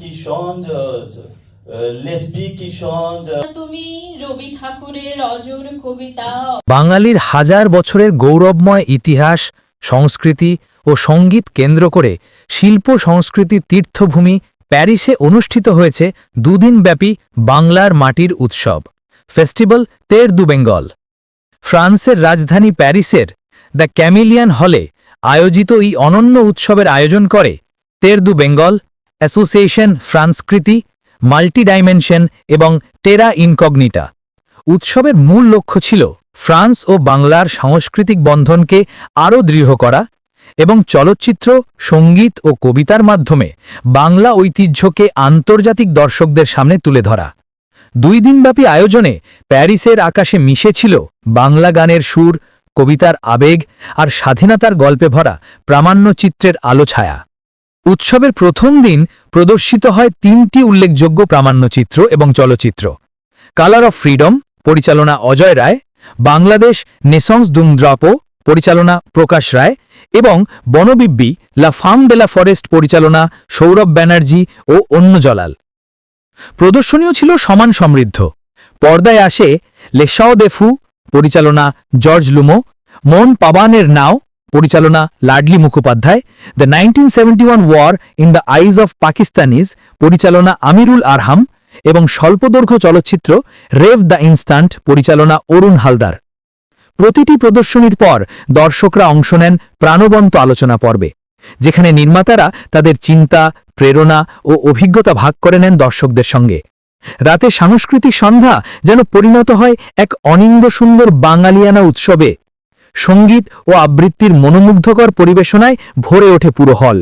qui change, l'esprit qui change. তুমি রবি ঠাকুরের অজর কবিতা বাঙালির হাজার বছরের গৌরবময় ইতিহাস, সংস্কৃতি ও সঙ্গীত কেন্দ্র করে শিল্প সংস্কৃতি তীর্থভূমি প্যারিসে অনুষ্ঠিত হয়েছে দুদিনব্যাপী বাংলার মাটির উৎসব ফেস্টিভ্যাল তের দু বেঙ্গল। ফ্রান্সের রাজধানী প্যারিসের দ্য ক্যামিলিয়ান হলে আয়োজিত এই অনন্য উৎসবের আয়োজন করে তের দু বেঙ্গল, অ্যাসোসিয়েশন ফ্রান্সকৃতি, মাল্টিডাইমেনশন এবং টেরা ইনকগনিটা। উৎসবের মূল লক্ষ্য ছিল ফ্রান্স ও বাংলার সাংস্কৃতিক বন্ধনকে আরও দৃঢ় করা এবং চলচ্চিত্র, সঙ্গীত ও কবিতার মাধ্যমে বাংলা ঐতিহ্যকে আন্তর্জাতিক দর্শকদের সামনে তুলে ধরা। 2 দিনব্যাপী আয়োজনে প্যারিসের আকাশে মিশেছিল বাংলা গানের সুর, কবিতার আবেগ আর স্বাধীনতার গল্পে ভরা প্রামাণ্যচিত্রের আলোছায়া। উৎসবের প্রথম দিন প্রদর্শিত হয় 3টি উল্লেখযোগ্য প্রামাণ্যচিত্র এবং চলচ্চিত্র: কালার অফ ফ্রিডম পরিচালনা অজয় রায়, বাংলাদেশ নেসন্স দুং দ্রাপো পরিচালনা প্রকাশ রায় এবং বনবিব্বি লা ফাম ডে লা ফরেস্ট পরিচালনা সৌরভ ব্যানার্জি ও অন্য জলাল। প্রদর্শনীও ছিল সমান সমৃদ্ধ। পর্দায় আসে লেশাও দেফু পরিচালনা জর্জ লুমো, মন পাবানের নাও পরিচালনা Ladli Mukhopadhyay, the 1971 war in the eyes of Pakistanis পরিচালনা আমিরুল আরহাম এবং স্বল্পদৈর্ঘ্য চলচ্চিত্র রেভ দ্য ইনস্ট্যান্ট পরিচালনা অরুণ হালদার। প্রতিটি প্রদর্শনীর পর দর্শকরা অংশ নেন প্রাণবন্ত আলোচনা পর্বে, যেখানে নির্মাতারা তাদের চিন্তা, প্রেরণা ও অভিজ্ঞতা ভাগ করে নেন দর্শকদের সঙ্গে। রাতে সাংস্কৃতিক সন্ধ্যা যেন পরিণত হয় এক অনিন্দ সুন্দর বাঙালিয়ানা উৎসবে। সঙ্গীত ও আবৃত্তির মনোমুগ্ধকর পরিবেশনায় ভরে ওঠে পুরো হল।